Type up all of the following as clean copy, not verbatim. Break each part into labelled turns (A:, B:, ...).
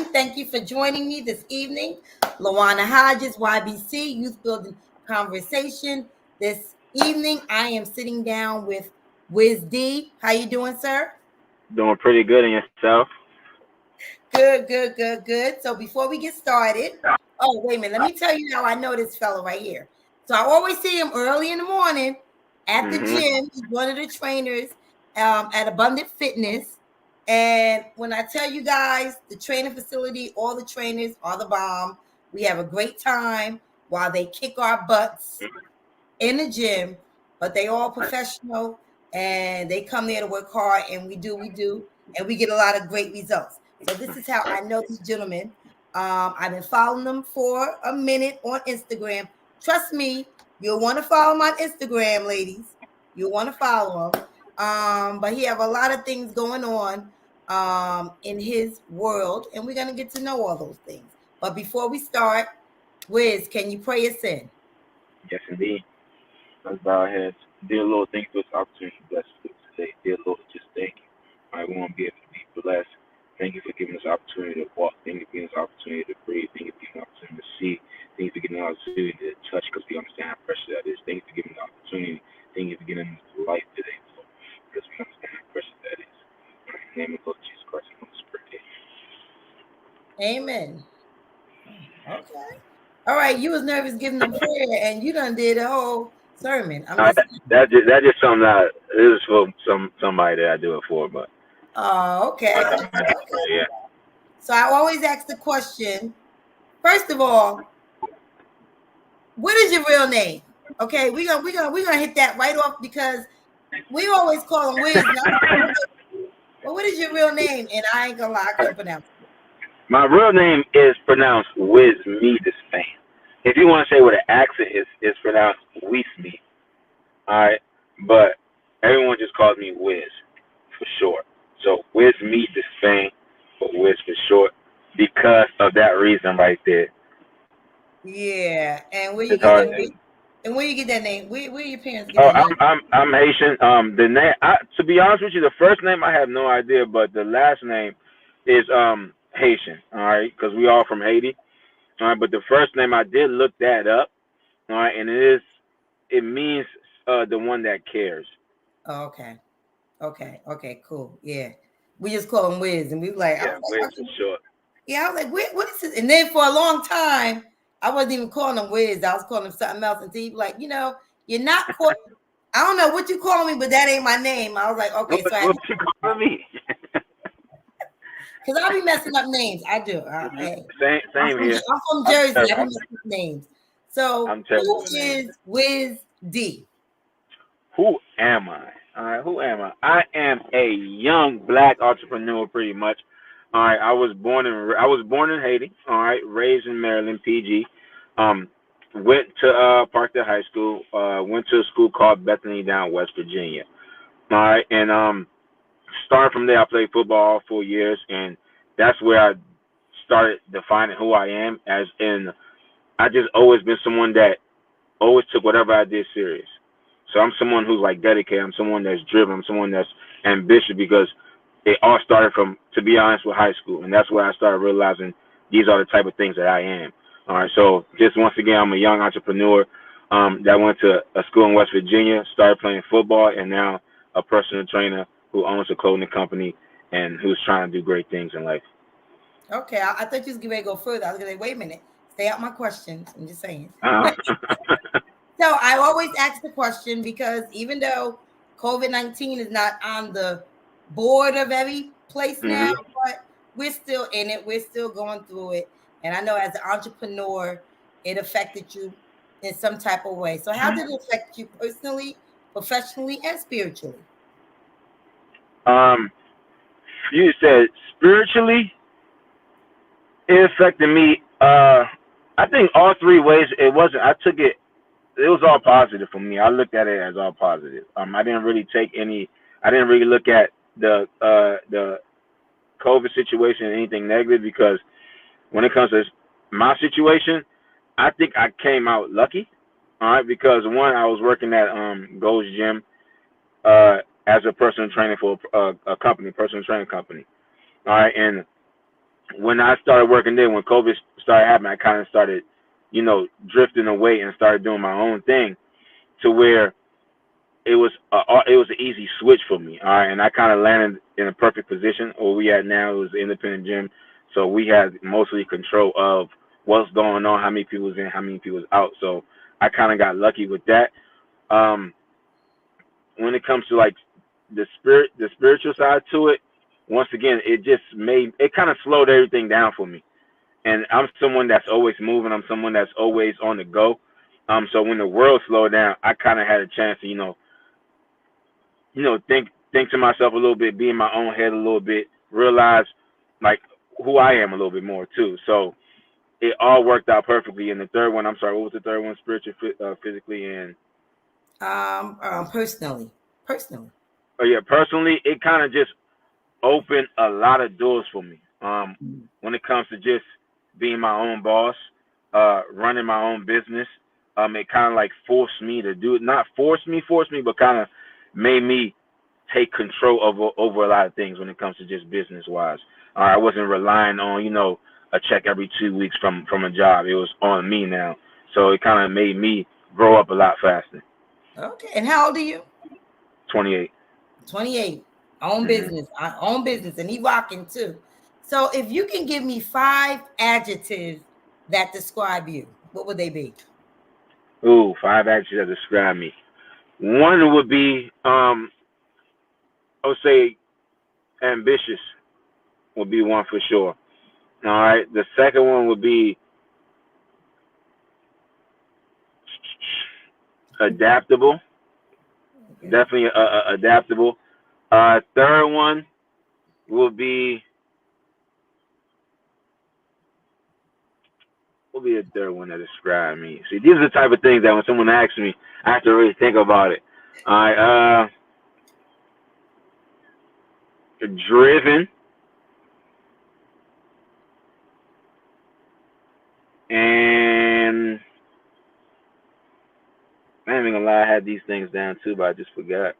A: morning. Thank you for joining me this evening. Lawana Hodges, YBC, Youth Building Conversation. This evening, I am sitting down with Wiz D. How you doing, sir?
B: Doing pretty good in yourself.
A: Good. So before we get started, oh, wait a minute. Let me tell you how I know this fella right here. So I always see him early in the morning at the gym. He's one of the trainers at Abundant Fitness. And when I tell you guys, the training facility, all the trainers are the bomb. We have a great time while they kick our butts in the gym, but they all professional and they come there to work hard, and we do, and we get a lot of great results. So this is how I know these gentlemen. I've been following them for a minute on Instagram. Trust me, you'll want to follow my Instagram, ladies. You'll want to follow them. But he have a lot of things going on in his world, and we're gonna get to know all those things. But before we start, Wiz, can you pray us in?
B: Yes, indeed. Let's bow our heads. Dear Lord, thank you for this opportunity to bless us today. Dear Lord, just thank you. I want to be able to be blessed. Thank you for giving us the opportunity to walk. Thank you for giving us the opportunity to breathe. Thank you for giving us the opportunity to see. Thank you for giving us the opportunity to touch, because we understand how precious that is. Thank you for giving us the opportunity. Thank you for giving us life today, Lord, because we understand how precious that is. In the name of Lord Jesus Christ, I'm going to pray.
A: Amen. Okay. All right. You was nervous giving them prayer, and you done did a whole sermon.
B: That's just something that is for somebody that I do it for, but.
A: Oh, okay.
B: Yeah.
A: So I always ask the question. First of all, what is your real name? Okay, we're gonna hit that right off, because we always call him Wiz. Well, what is your real name? And I ain't gonna lie, I couldn't pronounce it.
B: My real name is pronounced Wyssmy, Despagne. If you want to say what an accent is, it's pronounced Wyssmy. All right, but everyone just calls me Wiz for short. So Wyssmy, Despagne, but Wiz for short, because of that reason right there.
A: Yeah, and where you get that name? And where you get that name? Where your parents get that name?
B: I'm Haitian. The name, to be honest with you, the first name I have no idea, but the last name is Haitian. All right, because we all from Haiti. All right, but the first name I did look that up. All right, and it means the one that cares.
A: Oh, okay, cool. Yeah, we just call him Wiz, and we like,
B: yeah, Wiz for short.
A: Yeah, I was like, what is this? And then for a long time, I wasn't even calling him Wiz. I was calling him something else. Until he was like, you're not called. I don't know what you call me, but that ain't my name. I was like, okay,
B: so what you calling me?
A: Because I be messing up names. I do.
B: Hey, same here.
A: I'm from Jersey. I be messing up names. So who is Wiz D?
B: Who am I? All right, who am I? I am a young black entrepreneur, pretty much. All right, I was born in Haiti. All right, raised in Maryland, PG. Went to Parkdale High School. Went to a school called Bethany down West Virginia. All right, and started from there. I played football all 4 years, and that's where I started defining who I am. As in, I just always been someone that always took whatever I did serious. So I'm someone who's like dedicated. I'm someone that's driven. I'm someone that's ambitious, because it all started from, to be honest, with high school. And that's where I started realizing these are the type of things that I am. All right. So just once again, I'm a young entrepreneur that went to a school in West Virginia, started playing football, and now a personal trainer who owns a clothing company and who's trying to do great things in life.
A: Okay. I thought you was getting ready to go further. I was going to say, wait a minute. Stay out my questions. I'm just saying. So I always ask the question, because even though COVID-19 is not on the board of every place now, but we're still in it. We're still going through it. And I know as an entrepreneur, it affected you in some type of way. So how did it affect you personally, professionally, and spiritually?
B: You said spiritually, it affected me. I think all three ways. It was all positive for me. I looked at it as all positive. I didn't really look at the COVID situation as anything negative, because when it comes to my situation, I think I came out lucky. All right, because one, I was working at Gold's Gym as a personal trainer for a company, personal training company. All right, and when I started working there, when COVID started happening, I kind of started, drifting away and started doing my own thing, to where it was an easy switch for me. All right, and I kind of landed in a perfect position. Where we at now, it was an independent gym, so we had mostly control of what's going on, how many people was in, how many people was out. So I kind of got lucky with that. Um, when it comes to like the spiritual side to it, once again, it kind of slowed everything down for me. And I'm someone that's always moving. I'm someone that's always on the go. So when the world slowed down, I kind of had a chance to, think to myself a little bit, be in my own head a little bit, realize like who I am a little bit more too. So it all worked out perfectly. And the third one, I'm sorry, what was the third one? Spiritual, physically, and
A: personally.
B: Oh yeah, personally, it kind of just opened a lot of doors for me. When it comes to just being my own boss, running my own business, it kind of like forced me to do it. Not forced me, but kind of made me take control over a lot of things when it comes to just business wise. I wasn't relying on a check every 2 weeks from a job. It was on me now, so it kind of made me grow up a lot faster.
A: Okay, and how old are you?
B: 28.
A: 28. Own business, and he rocking too. So if you can give me 5 adjectives that describe you, what would they be?
B: Ooh, 5 adjectives that describe me. One would be, I would say, ambitious would be one for sure. All right. The second one would be adaptable. Okay. Definitely adaptable. Third one will be. What will be the third one that describes me? See, these are the type of things that when someone asks me, I have to really think about it. All right. Driven. And I ain't even gonna lie, I had these things down too, but I just forgot.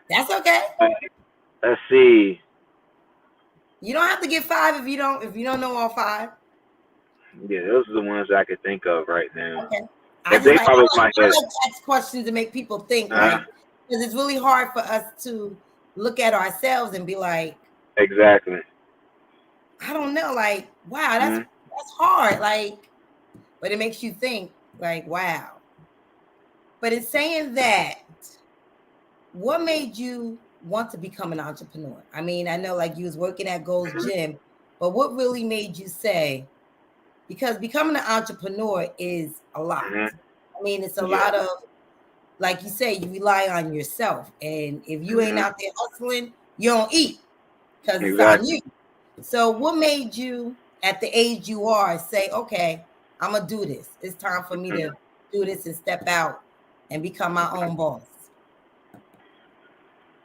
A: That's okay.
B: Let's see.
A: You don't have to get 5 if you don't know all 5.
B: Yeah, those are the ones I could think of right now.
A: Okay.
B: I like
A: to ask questions to make people think, like, because it's really hard for us to look at ourselves and be like,
B: exactly.
A: I don't know, like, wow, that's hard, like, but it makes you think, like, wow. But in saying that, what made you want to become an entrepreneur? I mean, I know like you was working at Gold's Gym, but what really made you say, because becoming an entrepreneur is a lot. I mean, it's a lot of, like you say, you rely on yourself. And if you ain't out there hustling, you don't eat because it's on you. So what made you, at the age you are, say, okay, I'm going to do this. It's time for me to do this and step out and become my own boss?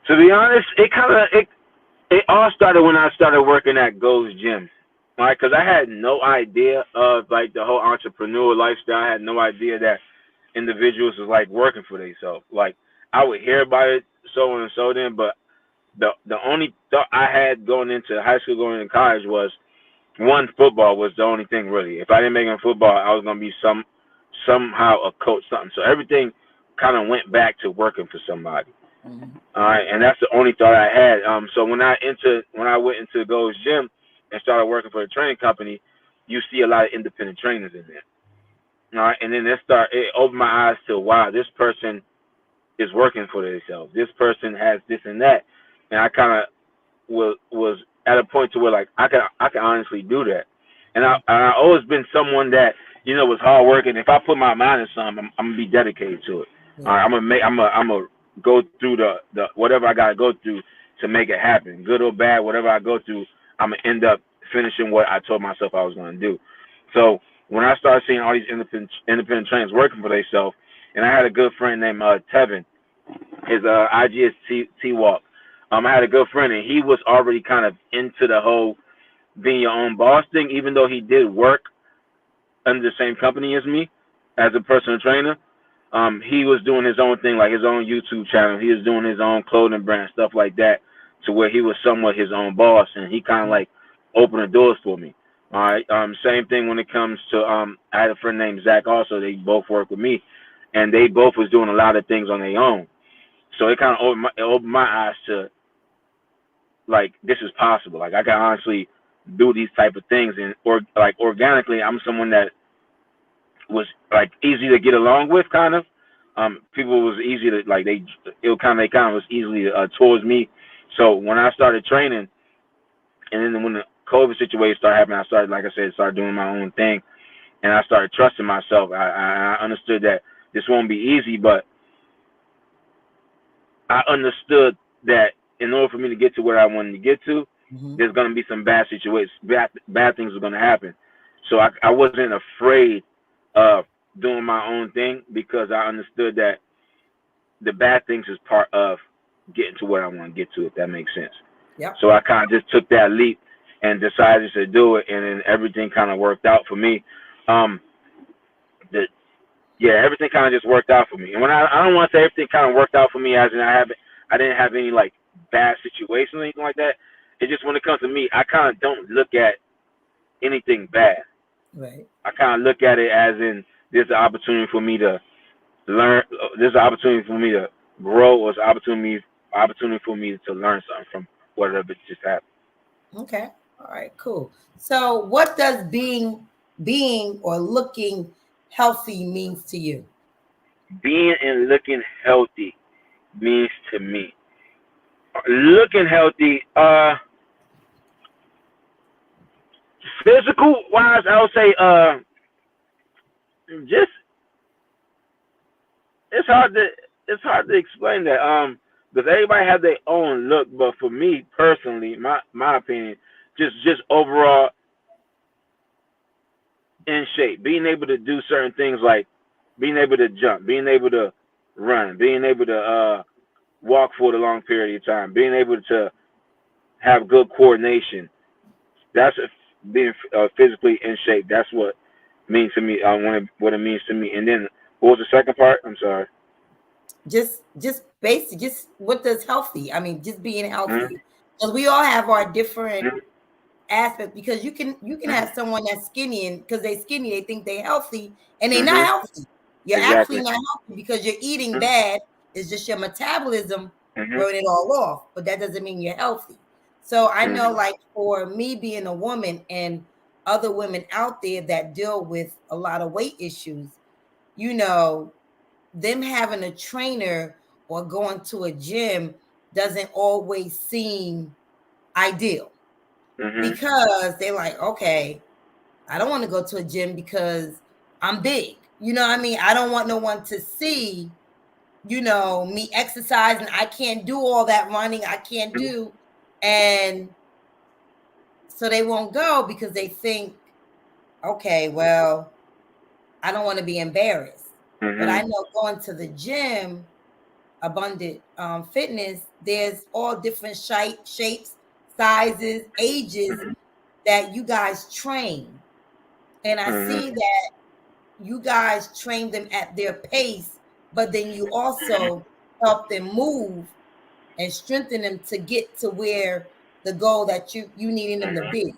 B: To be honest, it all started when I started working at Gold's Gym. Right, because I had no idea of like the whole entrepreneur lifestyle. I had no idea that individuals was like working for themselves. Like I would hear about it so and so then, but the only thought I had going into high school, going into college was one, football was the only thing really. If I didn't make it in football, I was gonna be somehow a coach, something. So everything kind of went back to working for somebody. All right, and that's the only thought I had. So when I went into Gold's Gym and started working for a training company, you see a lot of independent trainers in there. All right, and then it opened my eyes to, wow, this person is working for themselves. This person has this and that, and I kind of was at a point to where like I can honestly do that. And I always been someone that was hard working. If I put my mind in something, I'm gonna be dedicated to it. All right, I'm gonna go through the whatever I gotta go through to make it happen, good or bad. Whatever I go through, I'm gonna end up finishing what I told myself I was gonna do. So when I started seeing all these independent trainers working for themselves, and I had a good friend named Tevin, his IG is T-Walk. I had a good friend, and he was already kind of into the whole being your own boss thing, even though he did work under the same company as me as a personal trainer. He was doing his own thing, like his own YouTube channel. He was doing his own clothing brand, stuff like that, to where he was somewhat his own boss, and he kind of like opened the doors for me. All right. Same thing when it comes to I had a friend named Zach also. They both work with me, and they both was doing a lot of things on their own. So it kind of opened my eyes to like this is possible. Like I can honestly do these type of things, and like organically, I'm someone that was like easy to get along with, kind of. People was easy to like they kind of was easily towards me. So when I started training, and then when the COVID situation started happening, I started, like I said, started doing my own thing, and I started trusting myself. I understood that this won't be easy, but I understood that in order for me to get to where I wanted to get to, there's going to be some bad situations, bad things are going to happen. So I wasn't afraid of doing my own thing because I understood that the bad things is part of getting to where I want to get to, if that makes sense.
A: Yep.
B: So I kind of just took that leap and decided to do it, and then everything kind of worked out for me. Everything kind of just worked out for me. And when I don't want to say everything kind of worked out for me, as in I didn't have any like bad situations or anything like that. It just, when it comes to me, I kind of don't look at anything bad.
A: Right.
B: I kind of look at it as in there's an opportunity for me to learn. There's an opportunity for me to grow, or it's an opportunity for me to learn something from whatever just happened.
A: Okay. All right. Cool. So, what does being or looking healthy means to you?
B: Being and looking healthy means to me. Looking healthy, physical wise, I would say, just it's hard to explain that. Because everybody has their own look, but for me personally, my opinion, just overall in shape, being able to do certain things like being able to jump, being able to run, being able to walk for a long period of time, being able to have good coordination. That's being physically in shape. That's what it means to me. What it means to me. And then what was the second part? I'm sorry.
A: Just basic. Just what does healthy? I mean, just being healthy. Because we all have our different aspects. Because you can have someone that's skinny, and because they're skinny, they think they're healthy, and they're not healthy. You're actually not healthy because you're eating bad. It's just your metabolism burning it all off, but that doesn't mean you're healthy. So I know, like for me being a woman and other women out there that deal with a lot of weight issues, you know, them having a trainer or going to a gym doesn't always seem ideal because they're like, okay, I don't want to go to a gym because I'm big. You know what I mean? I don't want no one to see, you know, me exercising. I can't do all that running. I can't do. And so they won't go because they think, okay, well, I don't want to be embarrassed. But I know going to the gym, Abundant Fitness, there's all different shapes, sizes, ages that you guys train. And I see that you guys train them at their pace, but then you also help them move and strengthen them to get to where the goal that you needing them to be.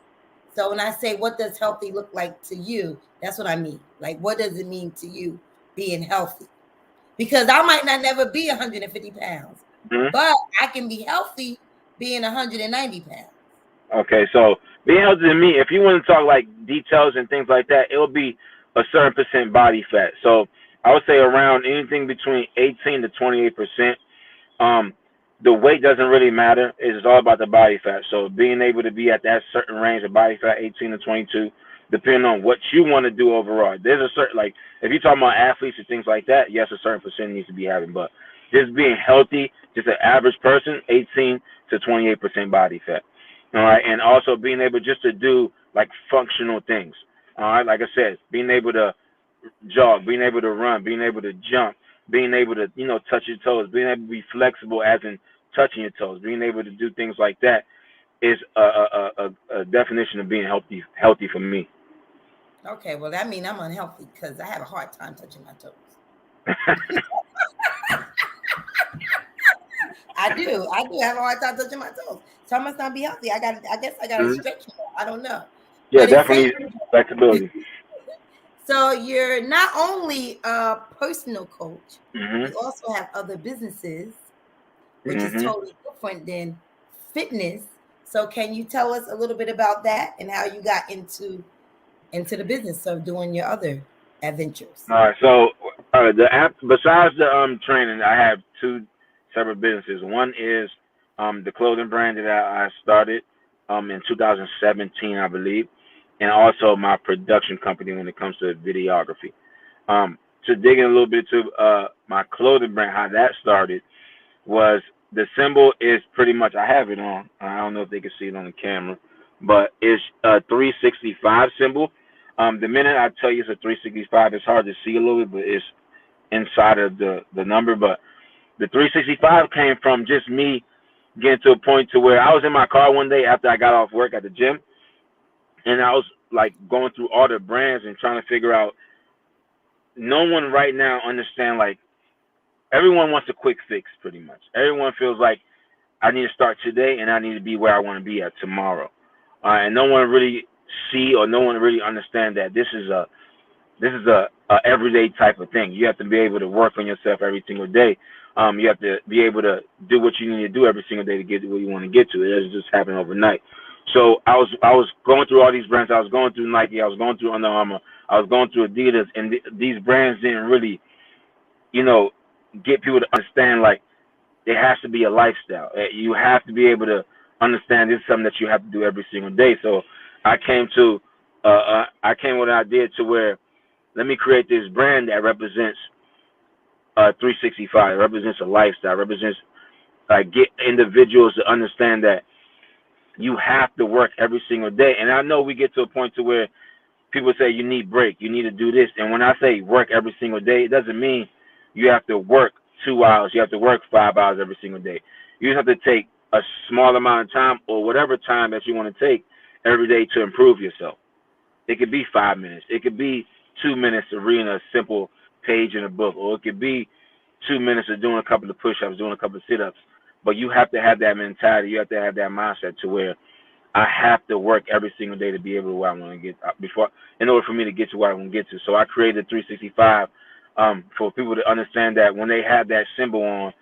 A: So when I say what does healthy look like to you, that's what I mean. Like, what does it mean to you being healthy? Because I might not never be 150 pounds, but I can be healthy being 190 pounds.
B: Okay, so being healthy to me, if you want to talk like details and things like that, it'll be a certain percent body fat. So I would say around anything between 18 to 28%. The weight doesn't really matter. It's all about the body fat. So being able to be at that certain range of body fat, 18 to 22, depending on what you want to do overall. There's a certain, like, if you're talking about athletes and things like that, yes, a certain percent needs to be having. But just being healthy, just an average person, 18 to 28% body fat. All right, and also being able just to do like functional things. All right, like I said, being able to jog, being able to run, being able to jump, being able to, you know, touch your toes, being able to be flexible as in touching your toes, being able to do things like that is a definition of being healthy for me.
A: Okay, well, that means I'm unhealthy because I have a hard time touching my toes. I do have a hard time touching my toes. So I must not be healthy. I guess I got to stretch more. I don't know.
B: Yeah,
A: But it
B: definitely flexibility.
A: so you're not only a personal coach,
B: Mhm.
A: you also have other businesses, which is
B: Mhm.
A: totally different than fitness. So can you tell us a little bit about that and how you got into the business of doing your other adventures?
B: All right. So the app besides the training, I have two separate businesses. One is the clothing brand that I started in 2017, I believe, and also my production company when it comes to videography. To dig in a little bit to my clothing brand, how that started was the symbol is pretty much, I have it on. I don't know if they can see it on the camera, but it's a 365 symbol. The minute I tell you it's a 365, it's hard to see a little bit, but it's inside of the number. But the 365 came from just me getting to a point to where I was in my car one day after I got off work at the gym, and I was like going through all the brands and trying to figure out. No one right now understand, like, everyone wants a quick fix pretty much. Everyone feels like I need to start today and I need to be where I want to be at tomorrow. And no one really see or no one really understand that this is a everyday type of thing. You have to be able to work on yourself every single day. You have to be able to do what you need to do every single day to get to where you want to get to. It doesn't just happen overnight. So I was going through all these brands. I was going through Nike. I was going through Under Armour. I was going through Adidas, and these brands didn't really, you know, get people to understand, like, it has to be a lifestyle. You have to be able to understand this is something that you have to do every single day. So I came with an idea to where, let me create this brand that represents 365, represents a lifestyle, represents, get individuals to understand that you have to work every single day. And I know we get to a point to where people say you need break, you need to do this. And when I say work every single day, it doesn't mean you have to work 2 hours, you have to work 5 hours every single day. You just have to take a small amount of time or whatever time that you want to take every day to improve yourself. It could be 5 minutes. It could be 2 minutes of reading a simple page in a book, or it could be 2 minutes of doing a couple of push-ups, doing a couple of sit-ups. But you have to have that mentality. You have to have that mindset to where I have to work every single day to be able to where I want to get in order for me to get to where I want to get to. So I created 365 for people to understand that when they have that symbol on,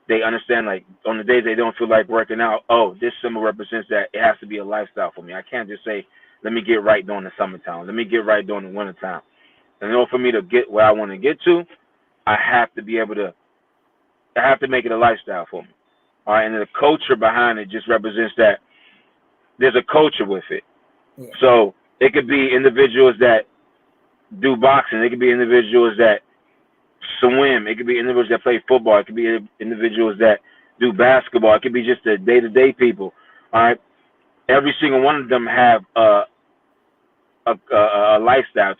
B: they understand, like, on the days they don't feel like working out, oh, this symbol represents that it has to be a lifestyle for me. I can't just say, let me get right during the summertime. Let me get right during the wintertime. In order for me to get where I want to get to, I have to make it a lifestyle for me. All right, and the culture behind it just represents that there's a culture with it. Yeah. So it could be individuals that do boxing. It could be individuals that swim. It could be individuals that play football. It could be individuals that do basketball. It could be just the day-to-day people. All right, every single one of them have a lifestyle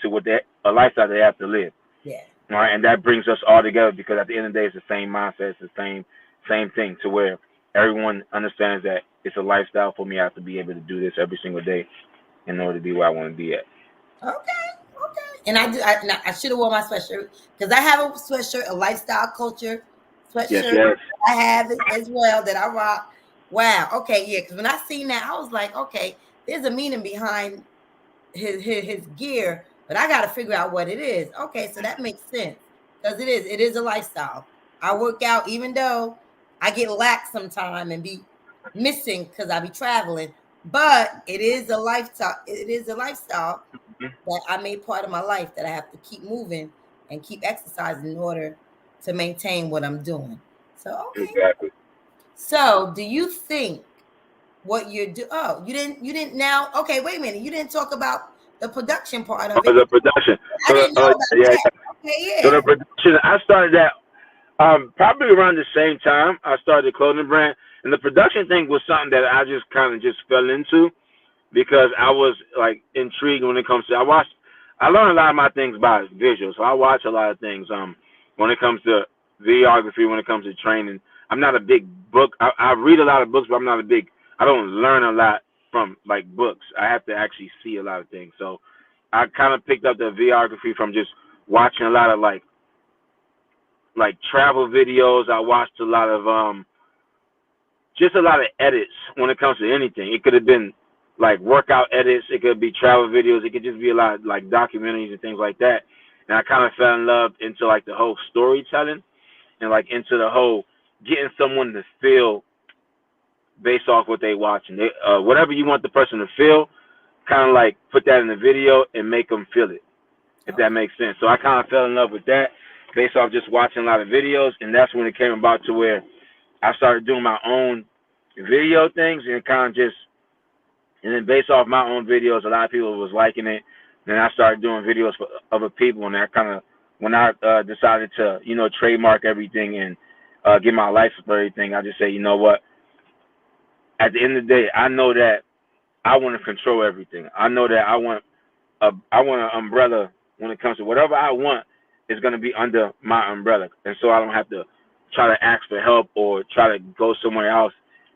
B: a lifestyle they have to live. Yeah. All right, and that brings us all together because at the end of the day, it's the same mindset. It's the same thing, to where everyone understands that it's a lifestyle for me. I have to be able to do this every single day in order to be where I want to be at.
A: Okay. And I should have worn my sweatshirt because I have a sweatshirt, a lifestyle culture sweatshirt. Yes. I have it as well that I rock. Wow. Okay. Yeah. Because when I seen that, I was like, okay, there's a meaning behind his gear, but I got to figure out what it is. Okay. So that makes sense because it is a lifestyle. I work out even though I get lax sometime and be missing because I be traveling, but it is a lifestyle. It is a lifestyle that I made part of my life that I have to keep moving and keep exercising in order to maintain what I'm doing. So, okay.
B: Exactly.
A: So, do you think what you do? Oh, you didn't now. Okay, wait a minute. You didn't talk about the production part of it.
B: The production.
A: I didn't know about that. Okay, yeah.
B: So the production, I started that probably around the same time I started the clothing brand, and the production thing was something that I just kind of just fell into because I was like intrigued when it comes to I learned a lot of my things by visuals. So I watch a lot of things when it comes to videography, when it comes to training. I'm not a big book. I read a lot of books, but I don't learn a lot from like books. I have to actually see a lot of things. So I kind of picked up the videography from just watching a lot of like travel videos. I watched a lot of just a lot of edits when it comes to anything. It could have been like workout edits. It could be travel videos. It could just be a lot of, like, documentaries and things like that. And I kind of fell in love into like the whole storytelling and like into the whole getting someone to feel based off what they watching. Whatever you want the person to feel, kind of like put that in the video and make them feel it, if that makes sense. So I kind of fell in love with that based off just watching a lot of videos, and that's when it came about to where I started doing my own video things and kind of just, and then based off my own videos, a lot of people was liking it. Then I started doing videos for other people, and I kind of, when I decided to, you know, trademark everything and get my license for everything, I just say, you know what? At the end of the day, I know that I want to control everything. I know that I want an umbrella when it comes to whatever I want is going to be under my umbrella, and so I don't have to try to ask for help or try to go somewhere else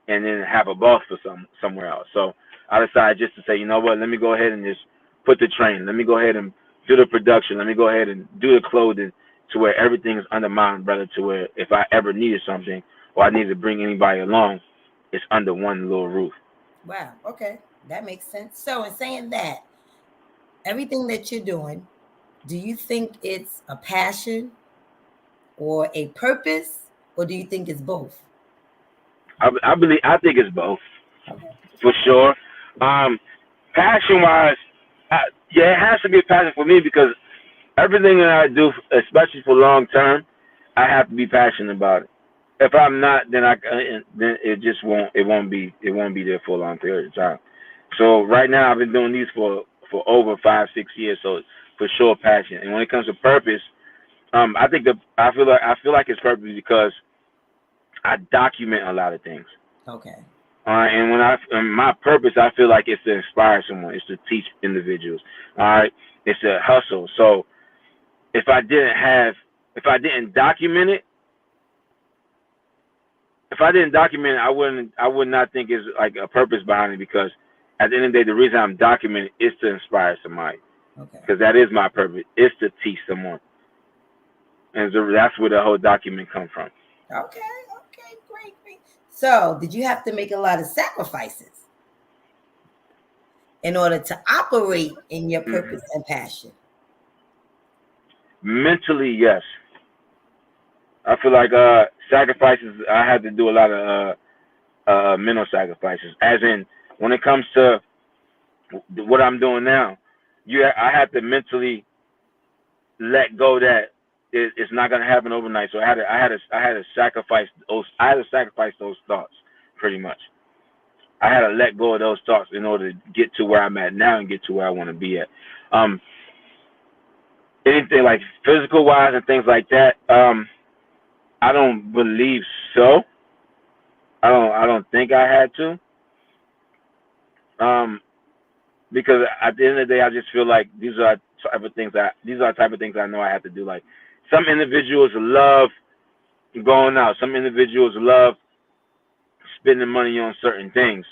B: and then have a boss for somewhere else. So I decided just to say, you know what, let me go ahead and just put the train. Let me go ahead and do the production. Let me go ahead and do the clothing to where everything is under my umbrella, to where if I ever needed something or I needed to bring anybody along, it's under one little roof.
A: Wow. Okay. That makes sense. So in saying that, everything that you're doing, do you think it's a passion or a purpose, or do you think it's both?
B: I think it's both,
A: Okay.
B: for sure. Passion wise, yeah, it has to be a passion for me because everything that I do, especially for long term, I have to be passionate about it. If I'm not, then it just won't be there for a long period of time. So right now I've been doing these for over 5-6 years, so for sure passion. And when it comes to purpose, I feel like it's purpose because I document a lot of things.
A: Okay.
B: And my purpose, I feel like it's to inspire someone, it's to teach individuals. All right, it's a hustle. So if I didn't document it, I would not think it's like a purpose behind it, because at the end of the day, the reason I'm documenting is to inspire somebody.
A: Okay.
B: Because that is my purpose, is to teach someone, and so that's where the whole document comes from.
A: Okay. Okay. Great. Great. So, did you have to make a lot of sacrifices in order to operate in your purpose and passion?
B: Mentally, yes. I feel like sacrifices. I had to do a lot of mental sacrifices. As in, when it comes to what I'm doing now, I have to mentally let go that it's not going to happen overnight. So I had to sacrifice those thoughts, pretty much. I had to let go of those thoughts in order to get to where I'm at now and get to where I want to be at. Anything like physical wise and things like that, I don't believe so. I don't think I had to. Because at the end of the day, I just feel like these are the type of things I know I have to do. Like, some individuals love going out. Some individuals love spending money on certain things.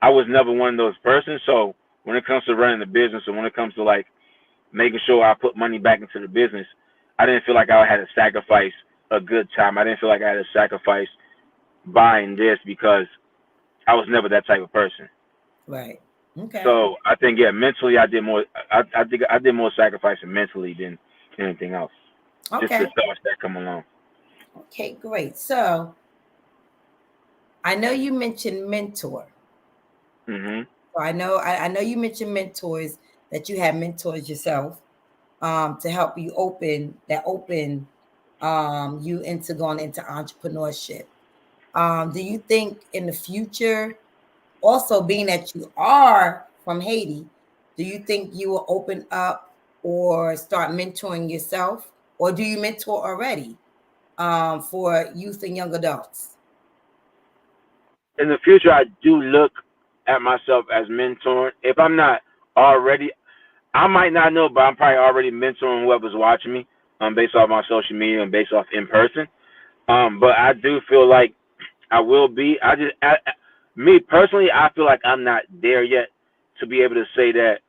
B: I was never one of those persons. So when it comes to running the business, or when it comes to like making sure I put money back into the business, I didn't feel like I had to sacrifice a good time. I didn't feel like I had to sacrifice buying this, because I was never that type of person.
A: Right. Okay.
B: So I think, yeah, mentally I did more. I think I did more sacrificing mentally than anything else.
A: Okay.
B: Just the thoughts that come along.
A: Okay, great. So I know you mentioned mentor.
B: Mhm.
A: So I know you mentioned mentors, that you have mentors yourself, to help you open you into going into entrepreneurship. Do you think in the future, also being that you are from Haiti, do you think you will open up or start mentoring yourself, or do you mentor already for youth and young adults?
B: In the future, I do look at myself as mentoring. If I'm not already, I might not know, but I'm probably already mentoring whoever's watching me, based off my social media and based off in person. But I do feel like I will be. Me personally, I feel like I'm not there yet to be able to say that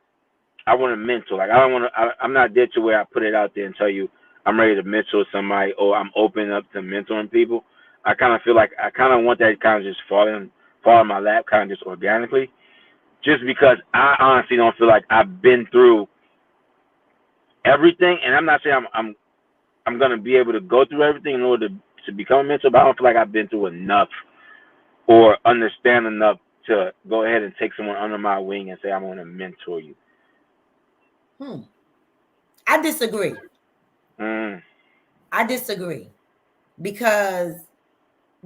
B: I want to mentor. Like, I don't want to. I'm not there to where I put it out there and tell you I'm ready to mentor somebody or I'm open up to mentoring people. I kind of feel like I kind of want that to kind of just fall in my lap, kind of just organically, just because I honestly don't feel like I've been through everything, and I'm not saying I'm gonna be able to go through everything in order to become a mentor, but I don't feel like I've been through enough or understand enough to go ahead and take someone under my wing and say I'm going to mentor you.
A: I disagree.
B: I
A: disagree because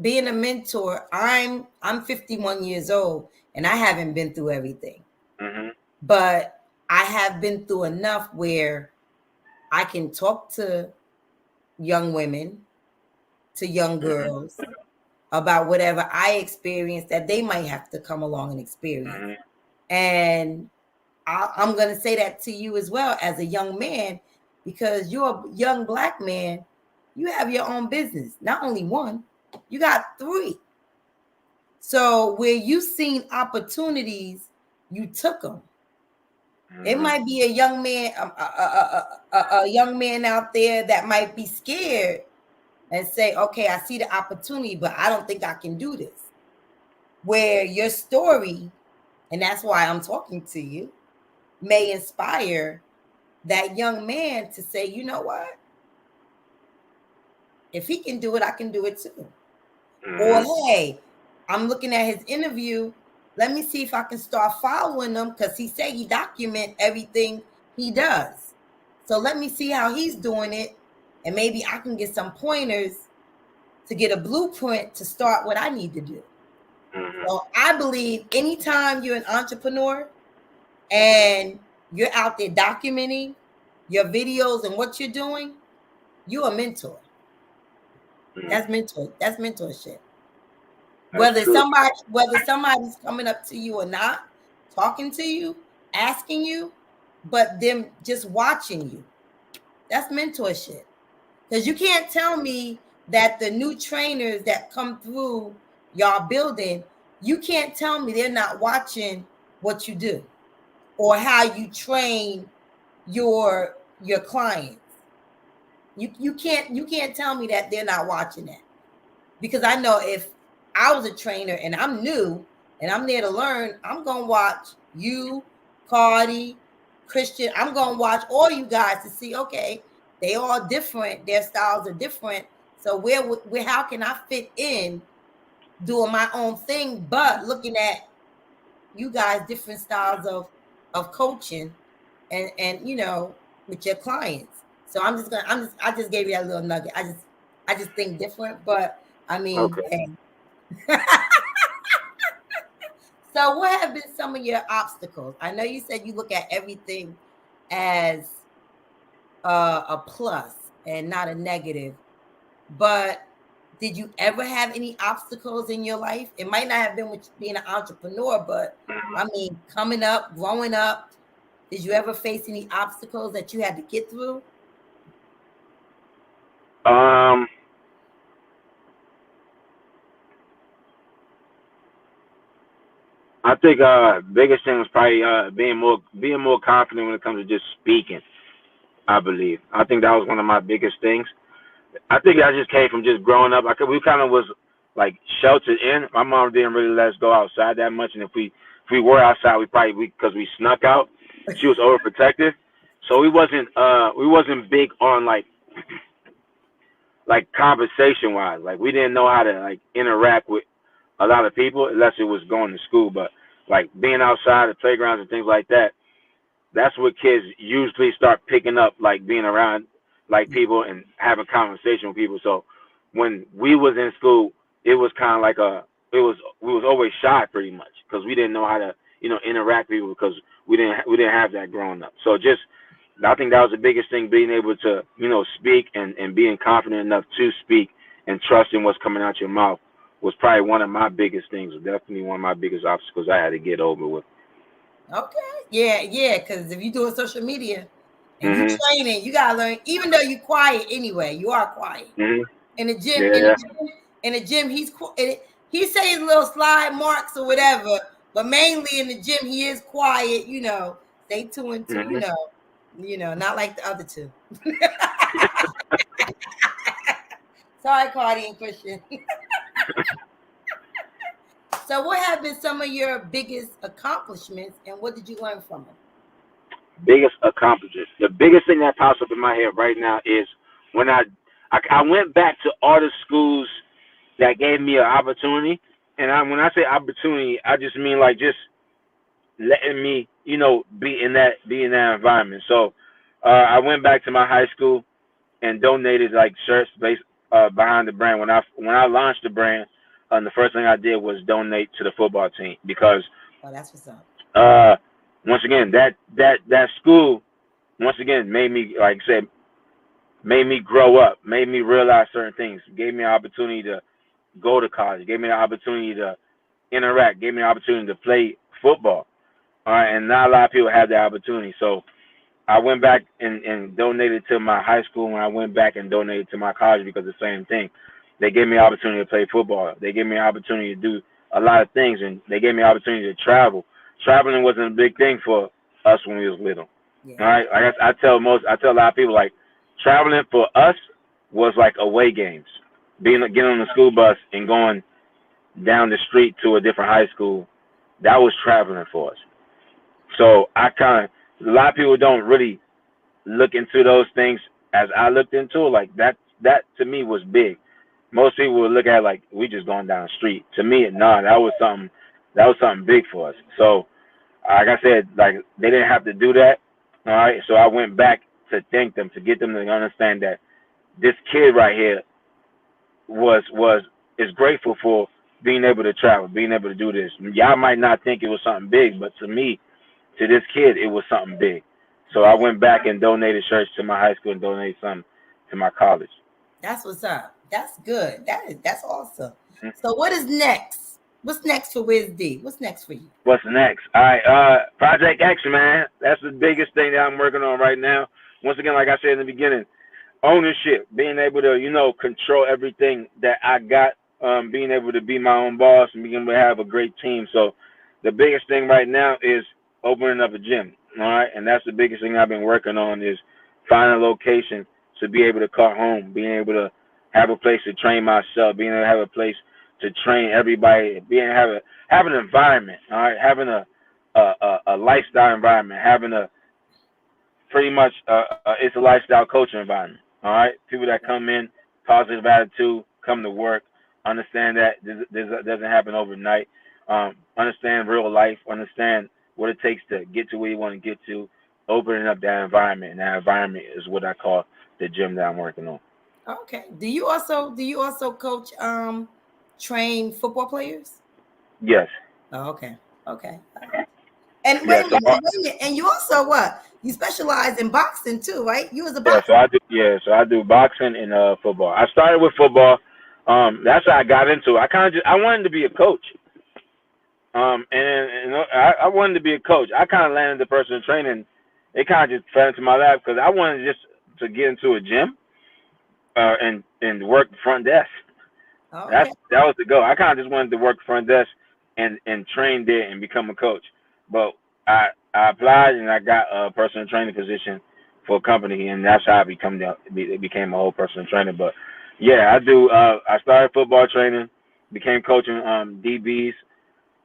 A: being a mentor, I'm 51 years old and I haven't been through everything, but I have been through enough where I can talk to young women, to young girls about whatever I experienced that they might have to come along and experience. And I'm going to say that to you as well as a young man, because you're a young Black man. You have your own business, not only one, you got 3. So where you've seen opportunities, you took them. It might be a young man, a young man out there that might be scared and say, okay, I see the opportunity, but I don't think I can do this. Where your story, and that's why I'm talking to you, may inspire that young man to say, you know what? If he can do it, I can do it too. Or, hey, I'm looking at his interview. Let me see if I can start following him, because he said he document everything he does. So let me see how he's doing it. And maybe I can get some pointers to get a blueprint to start what I need to do. So I believe anytime you're an entrepreneur and you're out there documenting your videos and what you're doing, you're a mentor. That's mentorship.
B: That's
A: Whether somebody's coming up to you or not, talking to you, asking you, but them just watching you, that's mentorship. Because you can't tell me that the new trainers that come through y'all building, you can't tell me they're not watching what you do or how you train your clients. You can't tell me that they're not watching that. Because I know if I was a trainer and I'm new and I'm there to learn, I'm going to watch you, Cardi, Christian. I'm going to watch all you guys to see, okay, they all different. Their styles are different. So where how can I fit in doing my own thing, but looking at you guys different styles of coaching and you know, with your clients. So I just gave you that little nugget. I just think different, but I mean,
B: okay.
A: Hey. So what have been some of your obstacles? I know you said you look at everything as a plus and not a negative, but did you ever have any obstacles in your life? It might not have been with being an entrepreneur, but I mean, coming up, growing up, did you ever face any obstacles that you had to get through?
B: I think biggest thing was probably being more confident when it comes to just speaking. I believe. I think that was one of my biggest things. I think I just came from just growing up. We kind of was like sheltered in. My mom didn't really let us go outside that much, and if we were outside, because we snuck out. She was overprotective, so we wasn't big on like conversation wise. Like we didn't know how to like interact with a lot of people unless it was going to school. But like being outside the playgrounds and things like that, that's what kids usually start picking up, like being around like people and having conversation with people. So when we was in school, it was kind of like we was always shy pretty much because we didn't know how to interact with people because we didn't have that growing up. So just I think that was the biggest thing, being able to speak and being confident enough to speak and trusting what's coming out your mouth was probably one of my biggest things. Definitely one of my biggest obstacles I had to get over with.
A: Okay. Yeah. Because if you're doing social media and you training, you gotta learn. Even though you're quiet anyway, you are quiet. In the gym, in the gym, he says little slide marks or whatever, but mainly in the gym, he is quiet. Stay 2 and 2. Not like the other two. Sorry, Cardi and Christian. So, what have been some of your biggest accomplishments, and what did you learn from them?
B: Biggest accomplishments. The biggest thing that pops up in my head right now is when I went back to all the schools that gave me an opportunity, and when I say opportunity, I just mean like just letting me, be in that environment. So I went back to my high school and donated like shirts based behind the brand. When I launched the brand, the first thing I did was donate to the football team because
A: that's what's up.
B: Once again, that school once again made me, like I said, made me grow up, made me realize certain things, gave me an opportunity to go to college, gave me the opportunity to interact, gave me the opportunity to play football. All right, and not a lot of people have that opportunity. So I went back and donated to my high school, and I went back and donated to my college because the same thing. They gave me an opportunity to play football. They gave me an opportunity to do a lot of things, and they gave me an opportunity to travel. Traveling wasn't a big thing for us when we was little. Yeah. All right, I tell a lot of people, like, traveling for us was like away games. Getting on the school bus and going down the street to a different high school, that was traveling for us. So a lot of people don't really look into those things as I looked into it. Like that to me was big. Most people would look at it like we just going down the street. To me, that was something big for us. So like I said, like they didn't have to do that. All right. So I went back to thank them, to get them to understand that this kid right here is grateful for being able to travel, being able to do this. Y'all might not think it was something big, but to me, to this kid, it was something big. So I went back and donated shirts to my high school and donated some to my college.
A: That's what's up. That's good. That's awesome. Mm-hmm. So what is next? What's next for WYSD? What's next for you?
B: What's next? All right, Project Action, man. That's the biggest thing that I'm working on right now. Once again, like I said in the beginning, ownership, being able to, control everything that I got, being able to be my own boss and being able to have a great team. So the biggest thing right now is opening up a gym. All right. And that's the biggest thing I've been working on, is finding a location to be able to call home, being able to have a place to train myself, being able to have a place to train everybody, have an environment. All right. Having a lifestyle environment, having pretty much it's a lifestyle coaching environment. All right. People that come in, positive attitude, come to work, understand that this doesn't happen overnight. Understand real life, understand what it takes to get to where you want to get to, opening up that environment. And that environment is what I call the gym that I'm working on.
A: Okay. Do you also coach train football players?
B: Yes.
A: Oh, okay. And wait a minute. And you also what? You specialize in boxing too, right? You was a boxer.
B: So I do boxing and football. I started with football. That's how I got into it. I wanted to be a coach. I wanted to be a coach. I kind of landed the personal training. It kind of just fell into my lap because I wanted just to get into a gym and work the front desk. Okay. That was the goal. I kind of just wanted to work the front desk and train there and become a coach. But I applied and I got a personal training position for a company, and that's how it became a whole personal trainer. But yeah, I do. I started football training, became coaching DBs.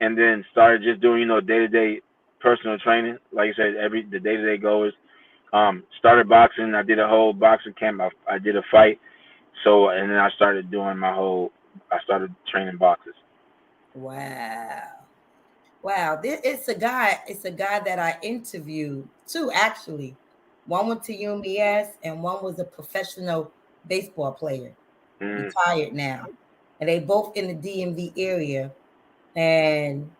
B: And then started just doing, day-to-day personal training. Like I said, the day-to-day goals. Started boxing. I did a whole boxing camp. I did a fight. So, and then I started training boxers.
A: Wow. It's a guy that I interviewed, two actually. One went to UMBS and one was a professional baseball player, retired now. And they both in the DMV area. And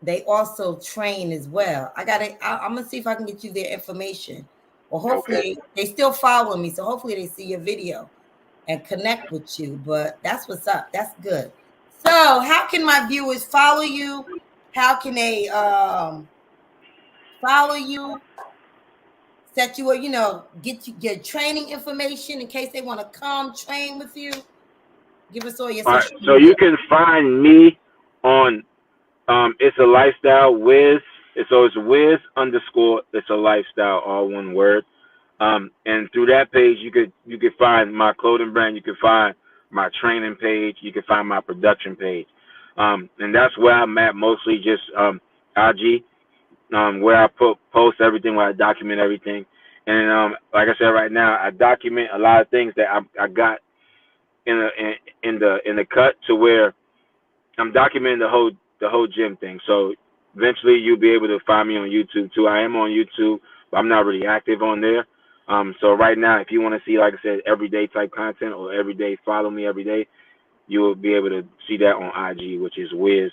A: they also train as well. I'm gonna see if I can get you their information. Or hopefully they still follow me, so hopefully they see your video and connect with you. But that's what's up. That's good. So how can my viewers follow you? How can they follow you? Set you get you your training information in case they want to come train with you. Give us all your social media.
B: So you can find me on it's a lifestyle Wiz. So it's Wiz _ it's a lifestyle, all one word. And through that page you could find my clothing brand. You could find my training page. You can find my production page. And that's where I'm at mostly, just IG, where I post everything, where I document everything. And like I said, right now I document a lot of things that I got in the cut, to where I'm documenting the whole gym thing. So eventually you'll be able to find me on YouTube too. I am on YouTube, but I'm not really active on there. So right now, if you want to see, like I said, everyday type content, or everyday follow me every day, you will be able to see that on IG, which is Wiz_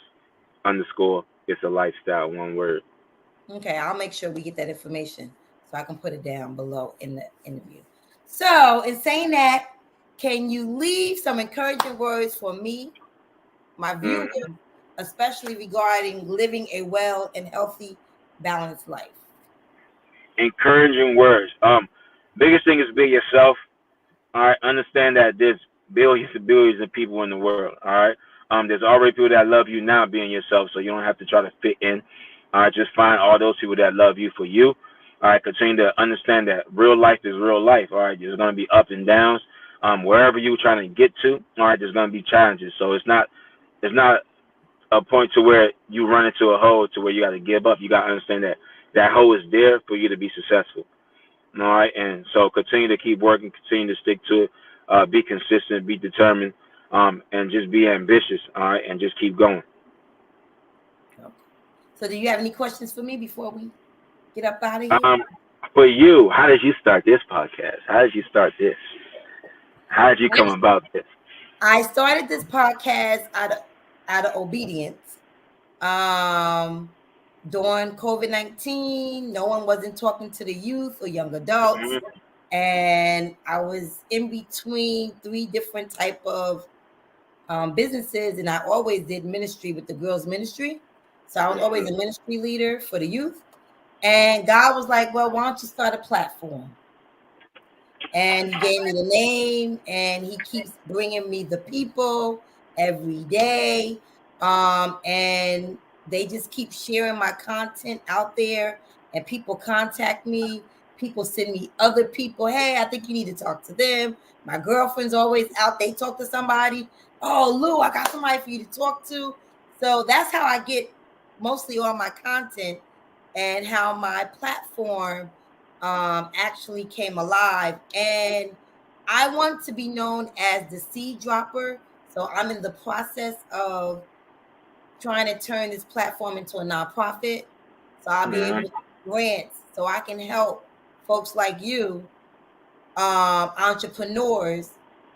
B: It's a Lifestyle, one word.
A: Okay, I'll make sure we get that information so I can put it down below in the interview. So, in saying that, can you leave some encouraging words for me, my viewers, especially regarding living a well and healthy, balanced life?
B: Encouraging words. Biggest thing is be yourself. All right. Understand that there's billions and billions of people in the world. All right. There's already people that love you now, being yourself, so you don't have to try to fit in. All right. Just find all those people that love you for you. All right. Continue to understand that real life is real life. All right. There's going to be ups and downs. Wherever you're trying to get to, all right, there's going to be challenges. So it's not a point to where you run into a hole to where you got to give up. You got to understand that that hole is there for you to be successful. All right, and so continue to keep working, continue to stick to it, be consistent, be determined, and just be ambitious. All right, and just keep going.
A: So, do you have any questions for me before we get up out of here?
B: For you, how did you start this podcast? How did you start this? How did you come about this?
A: I started this podcast out of obedience. During COVID-19, no one wasn't talking to the youth or young adults. And I was in between 3 different type of businesses, and I always did ministry with the girls' ministry. So I was always a ministry leader for the youth. And God was like, well, why don't you start a platform? And he gave me the name, and he keeps bringing me the people every day. And they just keep sharing my content out there, and people contact me. People send me other people. Hey, I think you need to talk to them. My girlfriend's always out. They talk to somebody. Oh, Lou, I got somebody for you to talk to. So that's how I get mostly all my content, and how my platform actually came alive. And I want to be known as the seed dropper. So I'm in the process of trying to turn this platform into a nonprofit. So I'll be able to get grants so I can help folks like you, entrepreneurs,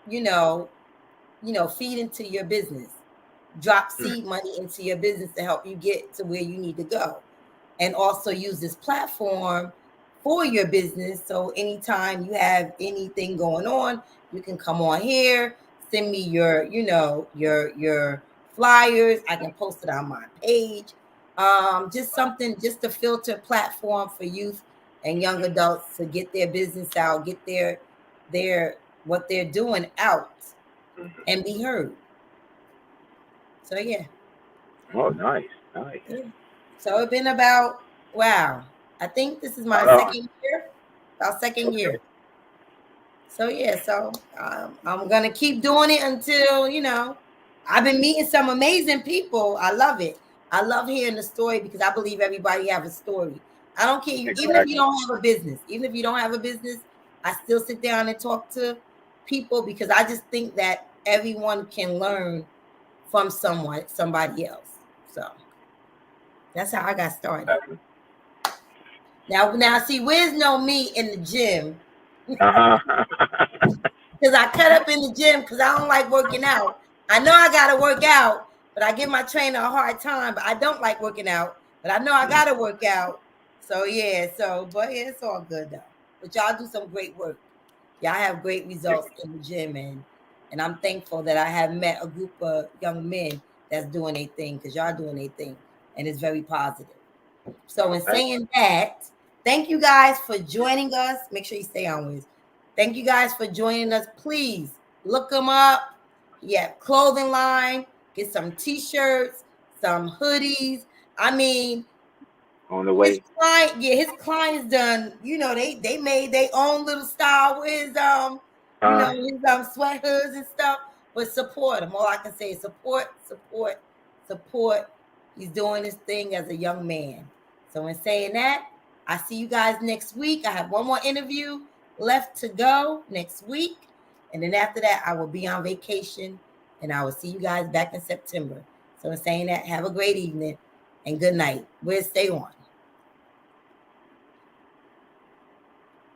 A: feed into your business, drop seed money into your business to help you get to where you need to go. And also use this platform for your business. So anytime you have anything going on, you can come on here, send me your flyers. I can post it on my page. Just a filter platform for youth and young adults to get their business out, get their what they're doing out, and be heard. So yeah.
B: Oh, nice.
A: Yeah. So it's been about, I think this is my second year. So yeah, I'm gonna keep doing it until I've been meeting some amazing people. I love it. I love hearing the story, because I believe everybody have a story. I don't care, even if you don't have a business. Even if you don't have a business, I still sit down and talk to people, because I just think that everyone can learn from somebody else. So that's how I got started. Now, see, Wiz know me in the gym. Because I cut up in the gym because I don't like working out. I know I got to work out, but I give my trainer a hard time. But I don't like working out, but I know I got to work out. So, yeah. But yeah, it's all good, though. But y'all do some great work. Y'all have great results in the gym. And I'm thankful that I have met a group of young men that's doing their thing, because y'all doing their thing. And it's very positive. So in saying that, thank you guys for joining us. Make sure you stay on with us. Thank you guys for joining us. Please look them up. Yeah, clothing line. Get some t-shirts, some hoodies. I mean,
B: on the way.
A: His clients done. They made their own little style with his his sweat hoods and stuff. but support him. All I can say is support. He's doing his thing as a young man. So in saying that, I see you guys next week. I have one more interview left to go next week. And then after that, I will be on vacation and I will see you guys back in September. So in saying that, have a great evening and good night. We'll stay on.